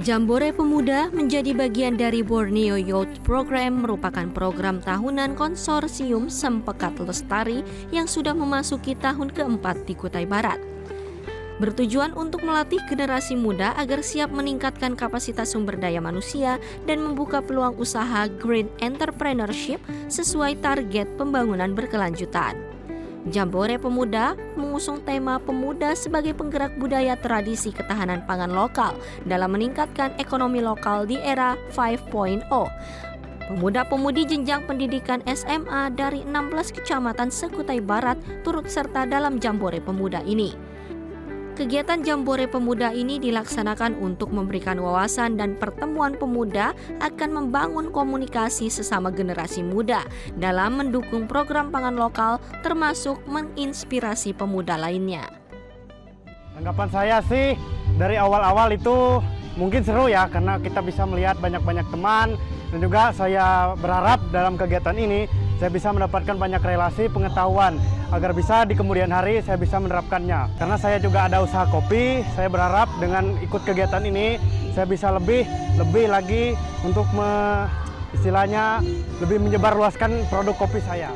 Jambore Pemuda menjadi bagian dari Borneo Youth Program, merupakan program tahunan konsorsium Sempekat Lestari yang sudah memasuki tahun keempat di Kutai Barat. Bertujuan untuk melatih generasi muda agar siap meningkatkan kapasitas sumber daya manusia dan membuka peluang usaha green entrepreneurship sesuai target pembangunan berkelanjutan. Jambore Pemuda mengusung tema pemuda sebagai penggerak budaya tradisi ketahanan pangan lokal dalam meningkatkan ekonomi lokal di era 5.0. Pemuda-pemudi jenjang pendidikan SMA dari 16 kecamatan se-Kutai Barat turut serta dalam Jambore Pemuda ini. Kegiatan Jambore Pemuda ini dilaksanakan untuk memberikan wawasan dan pertemuan pemuda akan membangun komunikasi sesama generasi muda dalam mendukung program pangan lokal termasuk menginspirasi pemuda lainnya. Tanggapan saya sih dari awal-awal itu mungkin seru ya, karena kita bisa melihat banyak-banyak teman, dan juga saya berharap dalam kegiatan ini saya bisa mendapatkan banyak relasi pengetahuan agar bisa di kemudian hari saya bisa menerapkannya. Karena saya juga ada usaha kopi, saya berharap dengan ikut kegiatan ini saya bisa lebih lagi untuk istilahnya lebih menyebarluaskan produk kopi saya.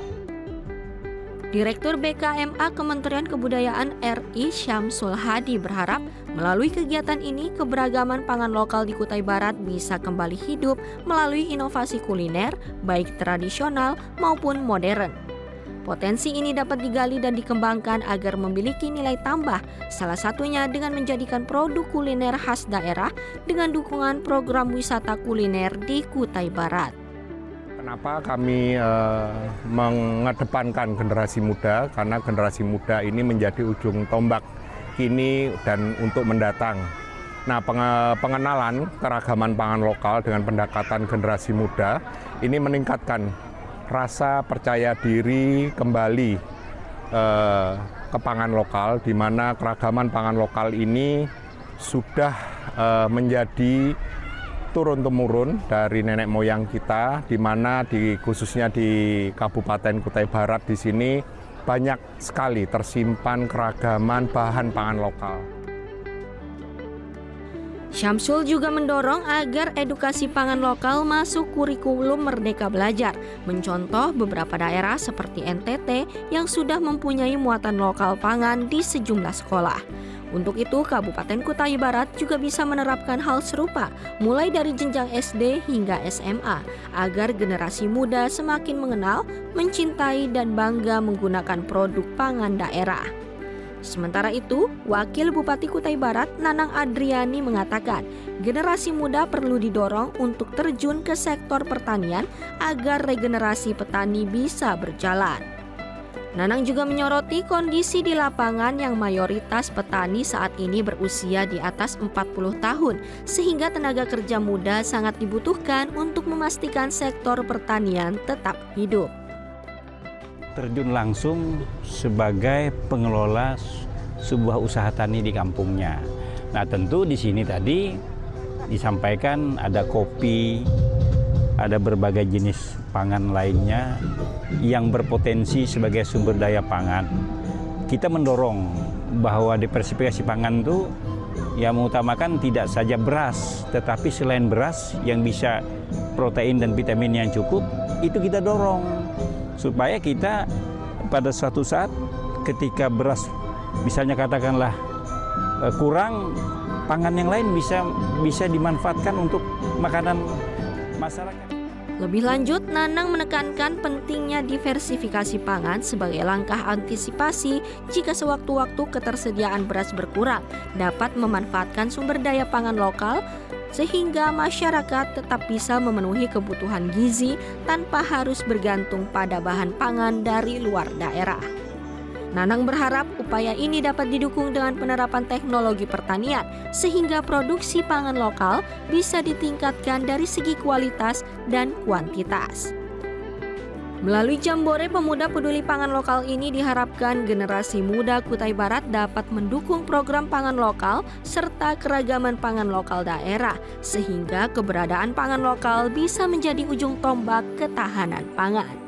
Direktur BKMA Kementerian Kebudayaan RI Syamsul Hadi berharap melalui kegiatan ini keberagaman pangan lokal di Kutai Barat bisa kembali hidup melalui inovasi kuliner baik tradisional maupun modern. Potensi ini dapat digali dan dikembangkan agar memiliki nilai tambah, salah satunya dengan menjadikan produk kuliner khas daerah dengan dukungan program wisata kuliner di Kutai Barat. Kenapa kami mengedepankan generasi muda? Karena generasi muda ini menjadi ujung tombak kini dan untuk mendatang. Nah, pengenalan keragaman pangan lokal dengan pendekatan generasi muda ini meningkatkan rasa percaya diri kembali ke pangan lokal, di mana keragaman pangan lokal ini sudah menjadi turun-temurun dari nenek moyang kita, di mana khususnya di Kabupaten Kutai Barat di sini banyak sekali tersimpan keragaman bahan pangan lokal. Syamsul juga mendorong agar edukasi pangan lokal masuk kurikulum Merdeka Belajar, mencontoh beberapa daerah seperti NTT yang sudah mempunyai muatan lokal pangan di sejumlah sekolah. Untuk itu, Kabupaten Kutai Barat juga bisa menerapkan hal serupa, mulai dari jenjang SD hingga SMA, agar generasi muda semakin mengenal, mencintai, dan bangga menggunakan produk pangan daerah. Sementara itu, Wakil Bupati Kutai Barat Nanang Adriani mengatakan, generasi muda perlu didorong untuk terjun ke sektor pertanian agar regenerasi petani bisa berjalan. Nanang juga menyoroti kondisi di lapangan yang mayoritas petani saat ini berusia di atas 40 tahun, sehingga tenaga kerja muda sangat dibutuhkan untuk memastikan sektor pertanian tetap hidup. Terjun langsung sebagai pengelola sebuah usaha tani di kampungnya. Nah, tentu di sini tadi disampaikan ada kopi, ada berbagai jenis pangan lainnya yang berpotensi sebagai sumber daya pangan. Kita mendorong bahwa diversifikasi pangan itu yang mengutamakan tidak saja beras, tetapi selain beras yang bisa protein dan vitamin yang cukup, itu kita dorong supaya kita pada suatu saat ketika beras misalnya katakanlah kurang, pangan yang lain bisa dimanfaatkan untuk makanan masyarakat. Lebih lanjut, Nanang menekankan pentingnya diversifikasi pangan sebagai langkah antisipasi jika sewaktu-waktu ketersediaan beras berkurang, dapat memanfaatkan sumber daya pangan lokal sehingga masyarakat tetap bisa memenuhi kebutuhan gizi tanpa harus bergantung pada bahan pangan dari luar daerah. Nanang berharap upaya ini dapat didukung dengan penerapan teknologi pertanian sehingga produksi pangan lokal bisa ditingkatkan dari segi kualitas dan kuantitas. Melalui Jambore Pemuda Peduli Pangan Lokal ini diharapkan generasi muda Kutai Barat dapat mendukung program pangan lokal serta keragaman pangan lokal daerah sehingga keberadaan pangan lokal bisa menjadi ujung tombak ketahanan pangan.